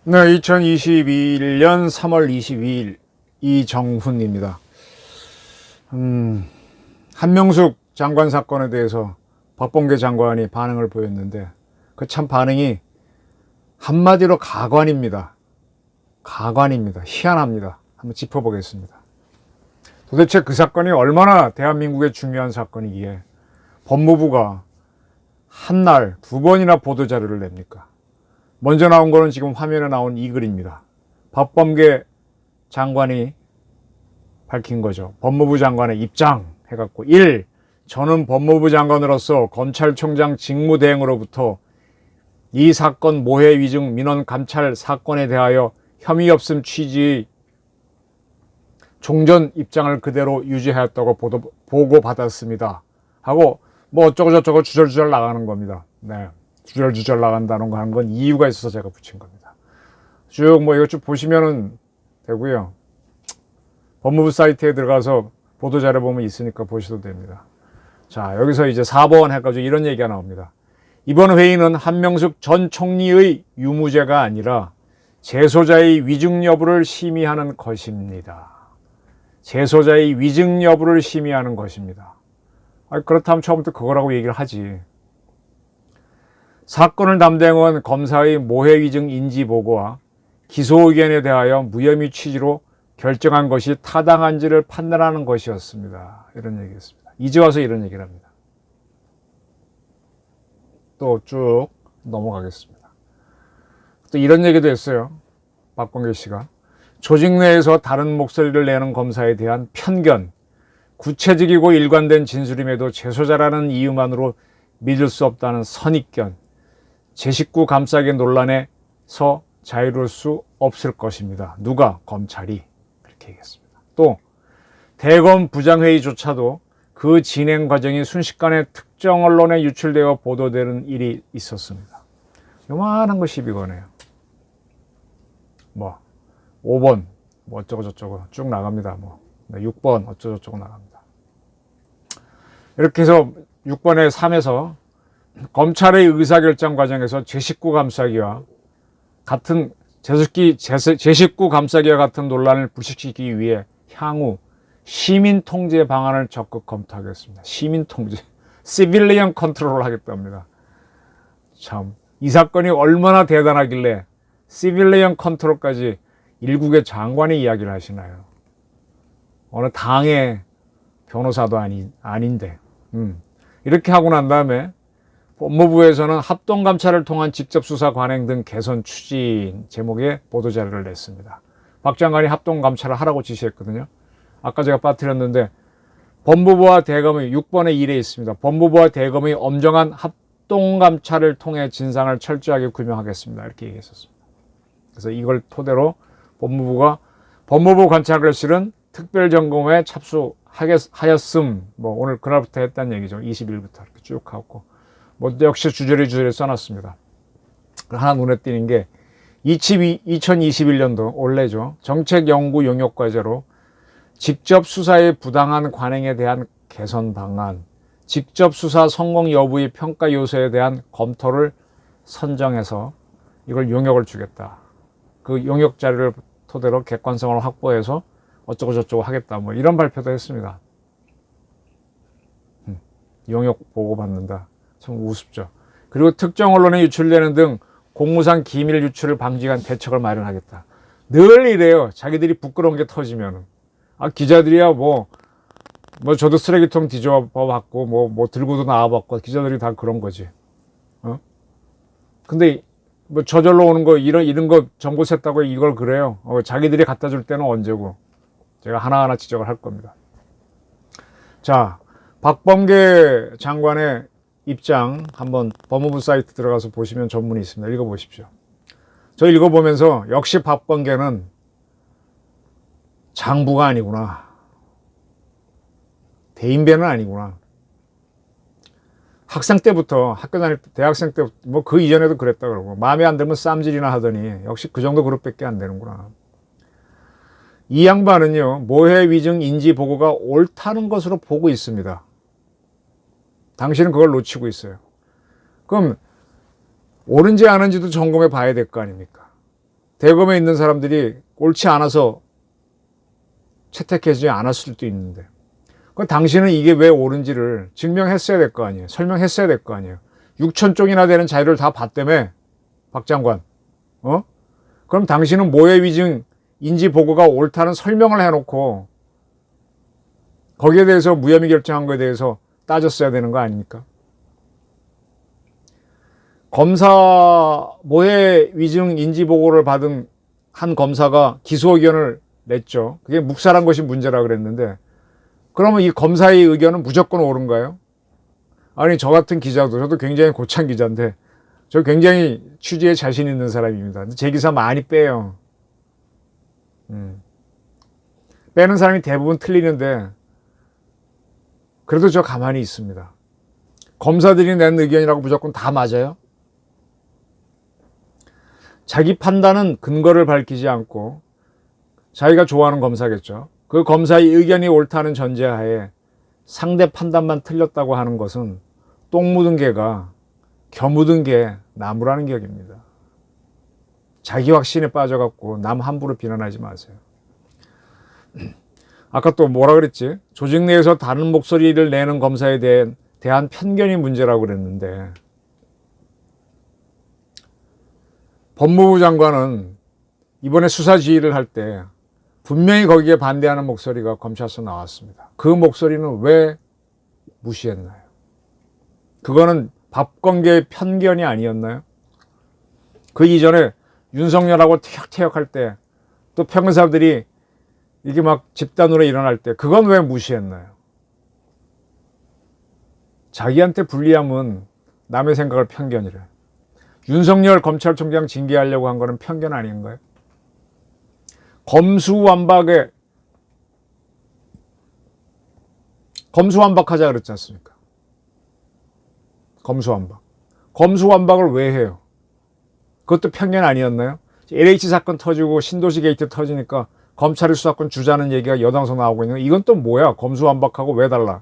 네, 2021년 3월 22일 이정훈입니다. 한명숙 장관 사건에 대해서 박범계 장관이 반응을 보였는데 그 참 반응이 한마디로 가관입니다. 가관입니다. 희한합니다. 한번 짚어보겠습니다. 도대체 그 사건이 얼마나 대한민국의 중요한 사건이기에 법무부가 한 날 두 번이나 보도자료를 냅니까? 먼저 나온 거는 지금 화면에 나온 이 글입니다. 박범계 장관이 밝힌 거죠. 법무부 장관의 입장 해갖고 1. 저는 법무부 장관으로서 검찰총장 직무대행으로부터 이 사건 모해 위증 민원 감찰 사건에 대하여 혐의 없음 취지의 종전 입장을 그대로 유지하였다고 보고받았습니다. 하고 뭐 어쩌고저쩌고 주절주절 나가는 겁니다. 네. 주절주절 나간다는 거 한 건 이유가 있어서 제가 붙인 겁니다. 쭉 뭐 이거 쭉 보시면은 되고요. 법무부 사이트에 들어가서 보도자료 보면 있으니까 보셔도 됩니다. 자, 여기서 이제 4번 해가지고 이런 얘기가 나옵니다. 이번 회의는 한명숙 전 총리의 유무죄가 아니라 재소자의 위증 여부를 심의하는 것입니다. 재소자의 위증 여부를 심의하는 것입니다. 그렇다면 처음부터 그거라고 얘기를 하지. 사건을 담당한 검사의 모해 위증 인지 보고와 기소 의견에 대하여 무혐의 취지로 결정한 것이 타당한지를 판단하는 것이었습니다. 이런 얘기였습니다. 이제 와서 이런 얘기를 합니다. 또 쭉 넘어가겠습니다. 또 이런 얘기도 했어요. 박범계 씨가. 조직 내에서 다른 목소리를 내는 검사에 대한 편견, 구체적이고 일관된 진술임에도 재소자라는 이유만으로 믿을 수 없다는 선입견, 제 식구 감싸기 논란에서 자유로울 수 없을 것입니다. 누가? 검찰이. 그렇게 얘기했습니다. 또 대검 부장회의조차도 그 진행 과정이 순식간에 특정 언론에 유출되어 보도되는 일이 있었습니다. 요만한 거 12건이에요. 뭐 5번 뭐 어쩌고저쩌고 쭉 나갑니다. 뭐 6번 어쩌고저쩌고 나갑니다. 이렇게 해서 6번에 3에서 검찰의 의사결정 과정에서 제 식구 감싸기와 같은 제 식구 감싸기와 같은 논란을 불식시키기 위해 향후 시민 통제 방안을 적극 검토하겠습니다. 시민 통제, 시빌리언 컨트롤을 하겠답니다. 참, 이 사건이 얼마나 대단하길래 시빌리언 컨트롤까지 일국의 장관이 이야기를 하시나요? 어느 당의 변호사도 아닌데. 이렇게 하고 난 다음에 법무부에서는 합동감찰을 통한 직접수사 관행 등 개선 추진 제목의 보도자료를 냈습니다. 박 장관이 합동감찰을 하라고 지시했거든요. 아까 제가 빠뜨렸는데 법무부와 대검의 6번의 1에 있습니다. 법무부와 대검의 엄정한 합동감찰을 통해 진상을 철저하게 규명하겠습니다. 이렇게 얘기했었습니다. 그래서 이걸 토대로 법무부 관찰을 실은 특별점검에 착수하였음. 뭐 오늘 그날부터 했다는 얘기죠. 20일부터 이렇게 쭉 하고. 뭐 역시 주저리 써놨습니다. 하나 눈에 띄는 게 2021년도 올해죠. 정책연구 용역과제로 직접 수사의 부당한 관행에 대한 개선 방안, 직접 수사 성공 여부의 평가 요소에 대한 검토를 선정해서 이걸 용역을 주겠다. 그 용역 자료를 토대로 객관성을 확보해서 어쩌고 저쩌고 하겠다. 뭐 이런 발표도 했습니다. 용역 보고 받는다. 참 우습죠. 그리고 특정 언론에 유출되는 등 공무상 기밀 유출을 방지한 대책을 마련하겠다. 늘 이래요. 자기들이 부끄러운 게 터지면은. 기자들이야 뭐 저도 쓰레기통 뒤져봤고 뭐 들고도 나와봤고 기자들이 다 그런 거지. 근데 뭐 저절로 오는 거 이런 거 정보 샜다고 이걸 그래요. 자기들이 갖다 줄 때는 언제고. 제가 하나하나 지적을 할 겁니다. 자, 박범계 장관의 입장 한번 법무부 사이트 들어가서 보시면 전문이 있습니다. 읽어보십시오. 저 읽어보면서 역시 박범계는 장부가 아니구나. 대인배는 아니구나. 학생 때부터 학교 다닐 때 대학생 때부터 뭐 그 이전에도 그랬다 그러고 마음에 안 들면 쌈질이나 하더니 역시 그 정도 그릇밖에 안 되는구나. 이 양반은요 모해 위증 인지 보고가 옳다는 것으로 보고 있습니다. 당신은 그걸 놓치고 있어요. 그럼 옳은지 아는지도 점검해 봐야 될 거 아닙니까? 대검에 있는 사람들이 옳지 않아서 채택하지 않았을 수도 있는데, 그 당신은 이게 왜 옳은지를 증명했어야 될 거 아니에요. 설명했어야 될 거 아니에요. 6천 쪽이나 되는 자료를 다 봤다며, 박 장관. 그럼 당신은 모해 위증 인지 보고가 옳다는 설명을 해놓고 거기에 대해서 무혐의 결정한 거에 대해서 따졌어야 되는 거 아닙니까? 검사 모해 위증 인지 보고를 받은 한 검사가 기소 의견을 냈죠. 그게 묵살한 것이 문제라 그랬는데, 그러면 이 검사의 의견은 무조건 옳은가요? 아니, 저 같은 기자도, 저도 굉장히 고참 기자인데, 저 굉장히 취재에 자신 있는 사람입니다. 제 기사 많이 빼요. 빼는 사람이 대부분 틀리는데, 그래도 저 가만히 있습니다. 검사들이 낸 의견이라고 무조건 다 맞아요? 자기 판단은 근거를 밝히지 않고 자기가 좋아하는 검사겠죠. 그 검사의 의견이 옳다는 전제하에 상대 판단만 틀렸다고 하는 것은 똥 묻은 개가 겨 묻은 개 나무라는 격입니다. 자기 확신에 빠져갖고 남 함부로 비난하지 마세요. 아까 또 뭐라 그랬지? 조직 내에서 다른 목소리를 내는 검사에 대한 편견이 문제라고 그랬는데, 법무부 장관은 이번에 수사 지휘를 할 때 분명히 거기에 반대하는 목소리가 검찰에서 나왔습니다. 그 목소리는 왜 무시했나요? 그거는 법관계의 편견이 아니었나요? 그 이전에 윤석열하고 티격태격할 때, 또 평사들이 이게 막 집단으로 일어날 때, 그건 왜 무시했나요? 자기한테 불리함은 남의 생각을 편견이래. 윤석열 검찰총장 징계하려고 한 거는 편견 아닌가요? 검수완박하자 그랬지 않습니까? 검수완박을 왜 해요? 그것도 편견 아니었나요? LH 사건 터지고 신도시 게이트 터지니까 검찰이 수사권 주자는 얘기가 여당에서 나오고 있는 거, 이건 또 뭐야? 검수완박하고 왜 달라?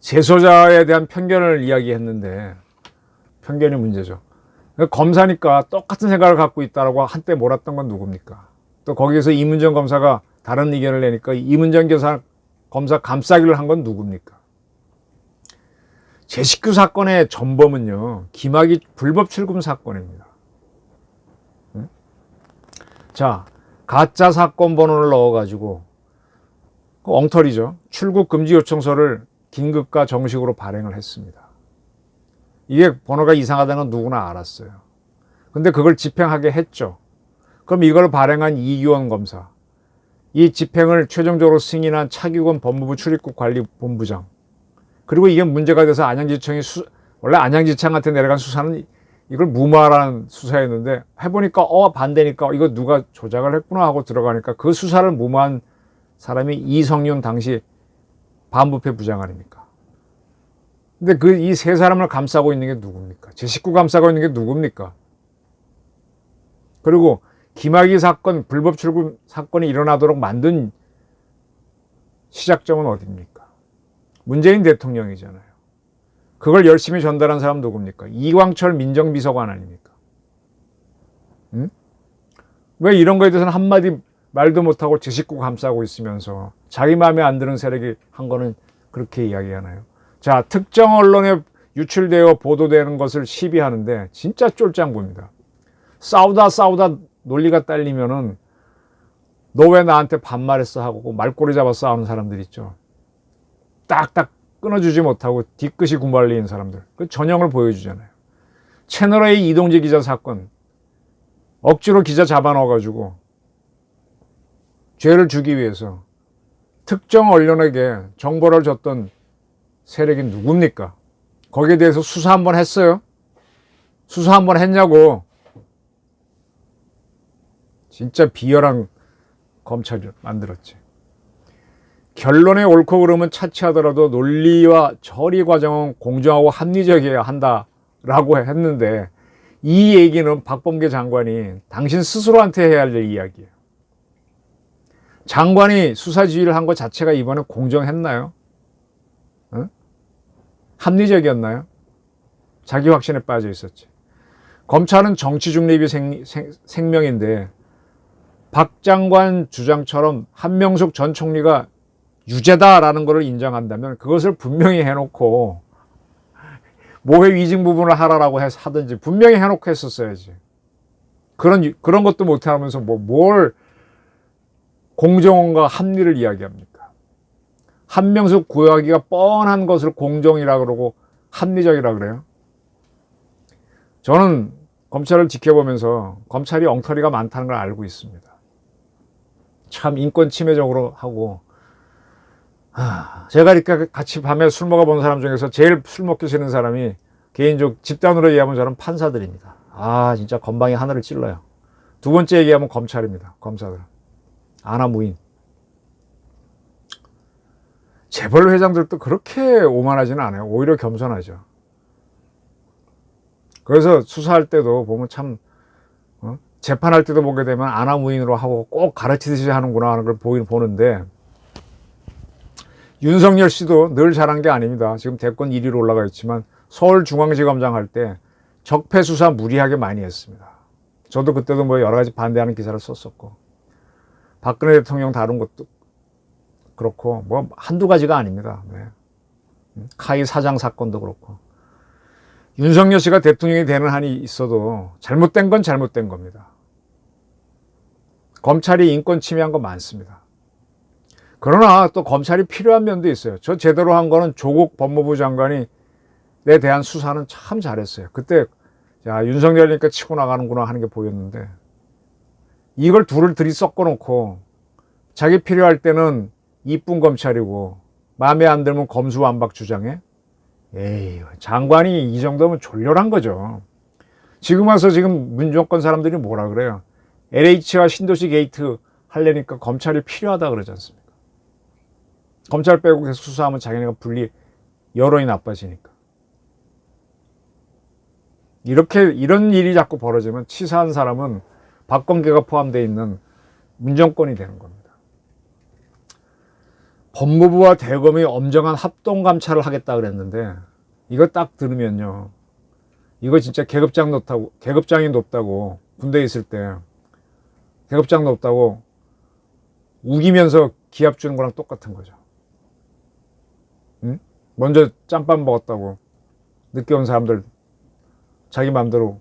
재소자에 대한 편견을 이야기했는데, 편견이 문제죠. 검사니까 똑같은 생각을 갖고 있다라고 한때 몰았던 건 누굽니까? 또 거기에서 이문정 검사가 다른 의견을 내니까 이문정 검사 감싸기를 한 건 누굽니까? 제 식구 사건의 전범은요, 김학의 불법 출금 사건입니다. 자, 가짜 사건 번호를 넣어가지고, 엉터리죠. 출국 금지 요청서를 긴급과 정식으로 발행을 했습니다. 이게 번호가 이상하다는 건 누구나 알았어요. 근데 그걸 집행하게 했죠. 그럼 이걸 발행한 이규원 검사, 이 집행을 최종적으로 승인한 차기권 법무부 출입국 관리본부장, 그리고 이게 문제가 돼서 안양지청이 원래 안양지청한테 내려간 수사는 이걸 무마라는 수사였는데, 해보니까 반대니까 이거 누가 조작을 했구나 하고 들어가니까 그 수사를 무마한 사람이 이성윤 당시 반부패 부장 아닙니까? 근데 이 세 사람을 감싸고 있는 게 누굽니까? 제 식구 감싸고 있는 게 누굽니까? 그리고 김학의 사건, 불법 출금 사건이 일어나도록 만든 시작점은 어디입니까? 문재인 대통령이잖아요. 그걸 열심히 전달한 사람 누굽니까? 이광철 민정비서관 아닙니까? 왜 이런 거에 대해서는 한마디 말도 못하고 제 식구 감싸고 있으면서 자기 마음에 안 드는 세력이 한 거는 그렇게 이야기하나요? 자, 특정 언론에 유출되어 보도되는 것을 시비하는데 진짜 쫄짱부입니다. 싸우다 논리가 딸리면은 너 왜 나한테 반말했어 하고 말꼬리 잡아 싸우는 사람들 있죠. 딱딱 끊어주지 못하고 뒤끝이 구말리는 사람들. 그 전형을 보여주잖아요. 채널A 이동재 기자 사건, 억지로 기자 잡아넣어가지고 죄를 주기 위해서 특정 언론에게 정보를 줬던 세력이 누굽니까? 거기에 대해서 수사 한번 했어요? 수사 한번 했냐고. 진짜 비열한 검찰을 만들었지. 결론의 옳고 그름은 차치하더라도 논리와 처리 과정은 공정하고 합리적이어야 한다라고 했는데, 이 얘기는 박범계 장관이 당신 스스로한테 해야 할 이야기예요. 장관이 수사 지휘를 한 것 자체가 이번에 공정했나요? 합리적이었나요? 자기 확신에 빠져 있었지. 검찰은 정치 중립이 생명인데 박 장관 주장처럼 한명숙 전 총리가 유죄다라는 것을 인정한다면 그것을 분명히 해놓고 모해 위증 부분을 하라라고 하든지 분명히 해놓고 했었어야지. 그런 것도 못하면서 뭘 공정과 합리를 이야기합니까? 한명숙 구하기가 뻔한 것을 공정이라 그러고 합리적이라 그래요. 저는 검찰을 지켜보면서 검찰이 엉터리가 많다는 걸 알고 있습니다. 참 인권 침해적으로 하고, 제가 이렇게 같이 밤에 술 먹어본 사람 중에서 제일 술 먹기 싫은 사람이 개인적 집단으로 얘기하면 저는 판사들입니다. 진짜 건방이 하늘을 찔러요. 두 번째 얘기하면 검찰입니다. 검사들. 아나무인. 재벌 회장들도 그렇게 오만하지는 않아요. 오히려 겸손하죠. 그래서 수사할 때도 보면 참 재판할 때도 보게 되면 아나무인으로 하고 꼭 가르치듯이 하는구나 하는 걸 보는데 윤석열 씨도 늘 잘한 게 아닙니다. 지금 대권 1위로 올라가 있지만 서울중앙지검장 할 때 적폐 수사 무리하게 많이 했습니다. 저도 그때도 여러 가지 반대하는 기사를 썼었고 박근혜 대통령 다룬 것도 그렇고 한두 가지가 아닙니다. 네. 카이 사장 사건도 그렇고 윤석열 씨가 대통령이 되는 한이 있어도 잘못된 건 잘못된 겁니다. 검찰이 인권 침해한 거 많습니다. 그러나 또 검찰이 필요한 면도 있어요. 저 제대로 한 거는 조국 법무부 장관이 에 대한 수사는 참 잘했어요. 그때 윤석열이니까 치고 나가는구나 하는 게 보였는데 이걸 둘을 섞어 놓고 자기 필요할 때는 이쁜 검찰이고 마음에 안 들면 검수완박 주장해? 에이, 장관이 이 정도면 졸렬한 거죠. 지금 와서 지금 문정권 사람들이 뭐라 그래요? LH와 신도시 게이트 하려니까 검찰이 필요하다 그러지 않습니까? 검찰 빼고 계속 수사하면 자기네가 여론이 나빠지니까. 이런 일이 자꾸 벌어지면 치사한 사람은 박범계가 포함되어 있는 문정권이 되는 겁니다. 법무부와 대검이 엄정한 합동감찰을 하겠다 그랬는데 이거 딱 들으면요. 이거 진짜 계급장이 높다고 군대에 있을 때 계급장 높다고 우기면서 기합 주는 거랑 똑같은 거죠. 응? 먼저 짬밥 먹었다고 늦게 온 사람들 자기 마음대로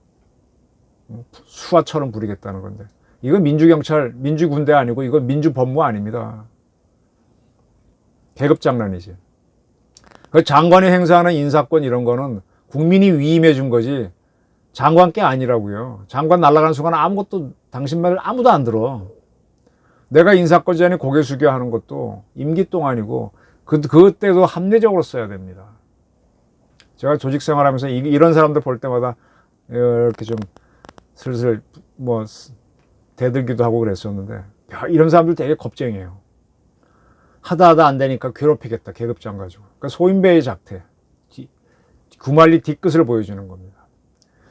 수화처럼 부리겠다는 건데 이건 민주경찰, 민주군대 아니고 이건 민주법무 아닙니다. 계급장난이지. 그 장관이 행사하는 인사권 이런 거는 국민이 위임해 준 거지 장관 게 아니라고요. 장관 날아가는 순간 아무것도 당신 말을 아무도 안 들어. 내가 인사권 제한에 고개 숙여 하는 것도 임기 동안이고 그때도 합리적으로 써야 됩니다. 제가 조직 생활하면서 이런 사람들 볼 때마다 이렇게 좀 슬슬 대들기도 하고 그랬었는데 이런 사람들 되게 겁쟁이에요. 하다 안 되니까 괴롭히겠다 계급장 가지고. 그러니까 소인배의 작태, 구말리 뒤끝을 보여주는 겁니다.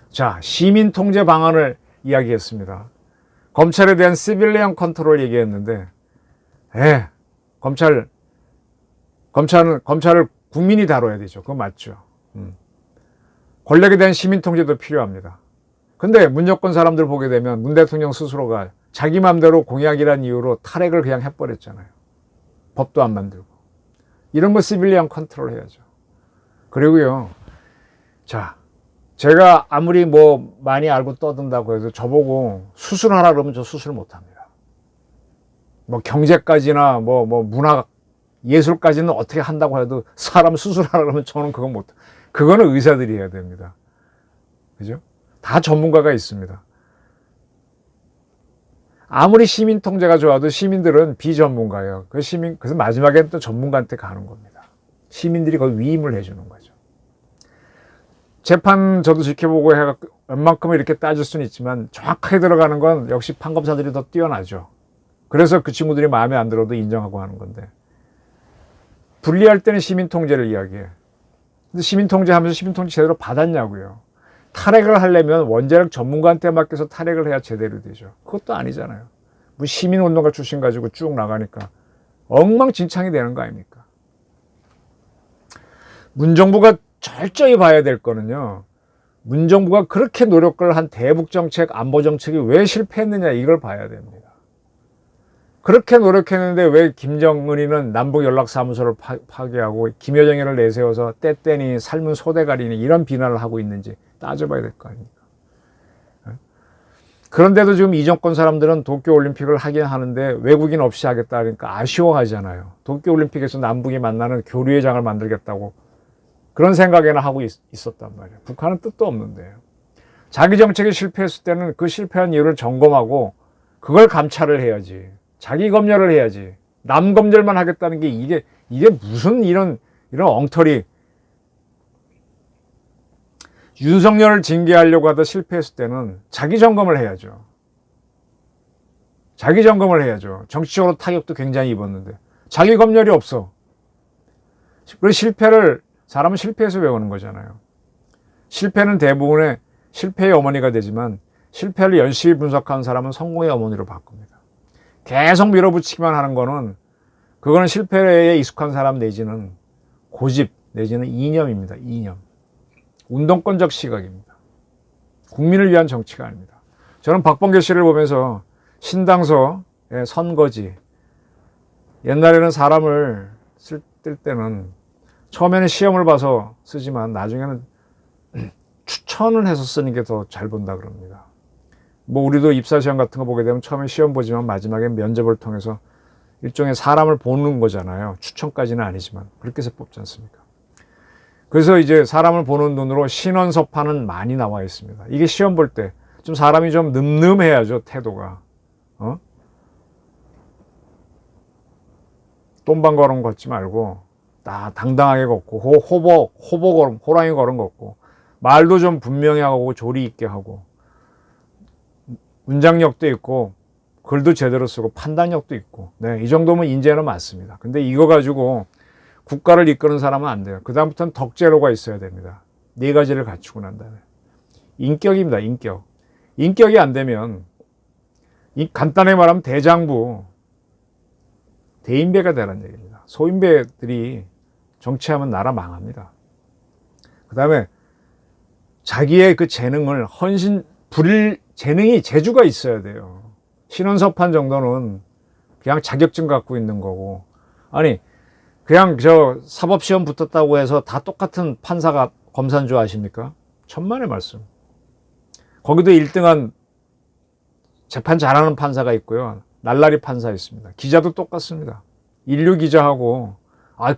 자, 시민 통제 방안을 이야기했습니다. 검찰에 대한 시빌리언 컨트롤 얘기했는데, 검찰을 국민이 다뤄야 되죠. 그거 맞죠. 권력에 대한 시민 통제도 필요합니다. 근데 문정권 사람들 보게 되면 문 대통령 스스로가 자기 맘대로 공약이란 이유로 탈핵을 그냥 해버렸잖아요. 법도 안 만들고. 이런 거 시빌리언 컨트롤 해야죠. 그리고요. 자, 제가 아무리 많이 알고 떠든다고 해도 저보고 수술하라 그러면 저 수술 못합니다. 경제까지나 문학, 예술까지는 어떻게 한다고 해도 사람 수술하라 그러면 저는 그건 못. 그거는 의사들이 해야 됩니다. 그죠? 다 전문가가 있습니다. 아무리 시민 통제가 좋아도 시민들은 비전문가예요. 그래서 마지막에는 또 전문가한테 가는 겁니다. 시민들이 거기 위임을 해주는 거죠. 재판 저도 지켜보고 해갖고 웬만큼은 이렇게 따질 수는 있지만 정확하게 들어가는 건 역시 판검사들이 더 뛰어나죠. 그래서 그 친구들이 마음에 안 들어도 인정하고 하는 건데 분리할 때는 시민 통제를 이야기해. 근데 시민 통제하면서 시민 통제 제대로 받았냐고요. 탈핵을 하려면 원자력 전문가한테 맡겨서 탈핵을 해야 제대로 되죠. 그것도 아니잖아요. 시민운동가 출신 가지고 쭉 나가니까 엉망진창이 되는 거 아닙니까? 문정부가 철저히 봐야 될 거는요. 문정부가 그렇게 노력을 한 대북정책, 안보정책이 왜 실패했느냐 이걸 봐야 됩니다. 그렇게 노력했는데 왜 김정은이는 남북연락사무소를 파괴하고 김여정이를 내세워서 떼떼니 삶은 소대가리니 이런 비난을 하고 있는지 따져봐야 될 거 아닙니까? 그런데도 지금 이 정권 사람들은 도쿄올림픽을 하긴 하는데 외국인 없이 하겠다 그러니까 아쉬워하잖아요. 도쿄올림픽에서 남북이 만나는 교류회장을 만들겠다고 그런 생각에는 하고 있었단 말이에요. 북한은 뜻도 없는데요. 자기 정책이 실패했을 때는 그 실패한 이유를 점검하고 그걸 감찰을 해야지. 자기 검열을 해야지. 남 검열만 하겠다는 게 이게 무슨 이런 엉터리. 윤석열을 징계하려고 하다 실패했을 때는 자기 점검을 해야죠. 자기 점검을 해야죠. 정치적으로 타격도 굉장히 입었는데 자기 검열이 없어. 그리고 사람은 실패해서 배우는 거잖아요. 실패는 대부분의 실패의 어머니가 되지만 실패를 열심히 분석한 사람은 성공의 어머니로 바꿉니다. 계속 밀어붙이기만 하는 그거는 실패에 익숙한 사람 내지는 고집 내지는 이념입니다. 이념. 운동권적 시각입니다. 국민을 위한 정치가 아닙니다. 저는 박범계 씨를 보면서 신당서의 선거지, 옛날에는 사람을 쓸 때는 처음에는 시험을 봐서 쓰지만 나중에는 추천을 해서 쓰는 게 더 잘 본다 그럽니다. 뭐 우리도 입사시험 같은 거 보게 되면 처음에 시험 보지만 마지막에 면접을 통해서 일종의 사람을 보는 거잖아요. 추천까지는 아니지만 그렇게 해서 뽑지 않습니까? 그래서 이제 사람을 보는 눈으로 신원서판은 많이 나와 있습니다. 이게 시험 볼 때 좀 사람이 좀 늠름해야죠. 태도가. 똥방 걸음 걷지 말고 딱 당당하게 걷고 호보 걸음, 호랑이 걸음 걷고 말도 좀 분명히 하고 조리 있게 하고 문장력도 있고 글도 제대로 쓰고 판단력도 있고 네, 이 정도면 인재는 맞습니다. 근데 이거 가지고 국가를 이끄는 사람은 안 돼요. 그 다음부터는 덕제로가 있어야 됩니다. 네 가지를 갖추고 난 다음에 인격입니다. 인격. 인격이 안 되면 간단하게 말하면 대장부 대인배가 되라는 얘기입니다. 소인배들이 정치하면 나라 망합니다. 그 다음에 자기의 그 재능을 재능이 재주가 있어야 돼요. 신원서판 정도는 그냥 자격증 갖고 있는 거고 아니 그냥 사법시험 붙었다고 해서 다 똑같은 판사가 검사인 줄 아십니까? 천만의 말씀. 거기도 1등한 재판 잘하는 판사가 있고요. 날라리 판사 있습니다. 기자도 똑같습니다. 인류 기자하고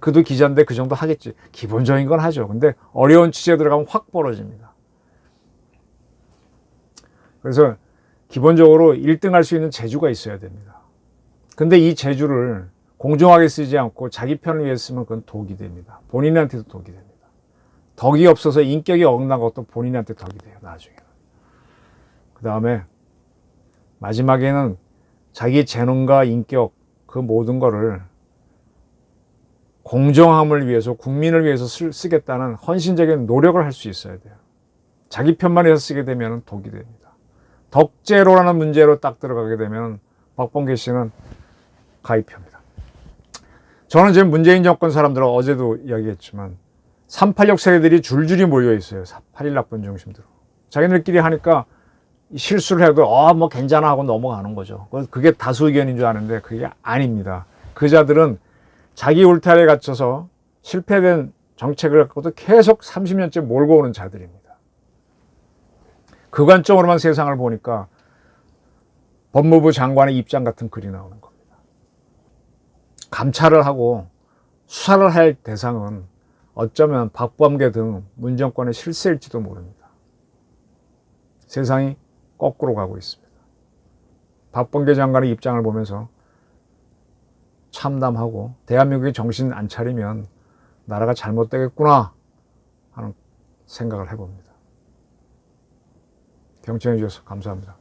그도 기자인데 그 정도 하겠지. 기본적인 건 하죠. 근데 어려운 취재 들어가면 확 벌어집니다. 그래서 기본적으로 1등할 수 있는 재주가 있어야 됩니다. 근데 이 재주를 공정하게 쓰지 않고 자기 편을 위해 쓰면 그건 독이 됩니다. 본인한테도 독이 됩니다. 덕이 없어서 인격이 어긋난 것도 본인한테 덕이 돼요. 나중에는. 그 다음에 마지막에는 자기 재능과 인격 그 모든 거를 공정함을 위해서 국민을 위해서 쓰겠다는 헌신적인 노력을 할 수 있어야 돼요. 자기 편만 해서 쓰게 되면 독이 됩니다. 덕제로라는 문제로 딱 들어가게 되면 박범계 씨는 가입합니다. 저는 지금 문재인 정권 사람들은 어제도 이야기했지만 386 세대들이 줄줄이 몰려 있어요. 8일 낙번 중심으로. 자기들끼리 하니까 실수를 해도 뭐 괜찮아 하고 넘어가는 거죠. 그게 다수 의견인 줄 아는데 그게 아닙니다. 그 자들은 자기 울타리에 갇혀서 실패된 정책을 갖고도 계속 30년째 몰고 오는 자들입니다. 그 관점으로만 세상을 보니까 법무부 장관의 입장 같은 글이 나오는 겁니다. 감찰을 하고 수사를 할 대상은 어쩌면 박범계 등 문정권의 실세일지도 모릅니다. 세상이 거꾸로 가고 있습니다. 박범계 장관의 입장을 보면서 참담하고 대한민국이 정신 안 차리면 나라가 잘못되겠구나 하는 생각을 해봅니다. 경청해 주셔서 감사합니다.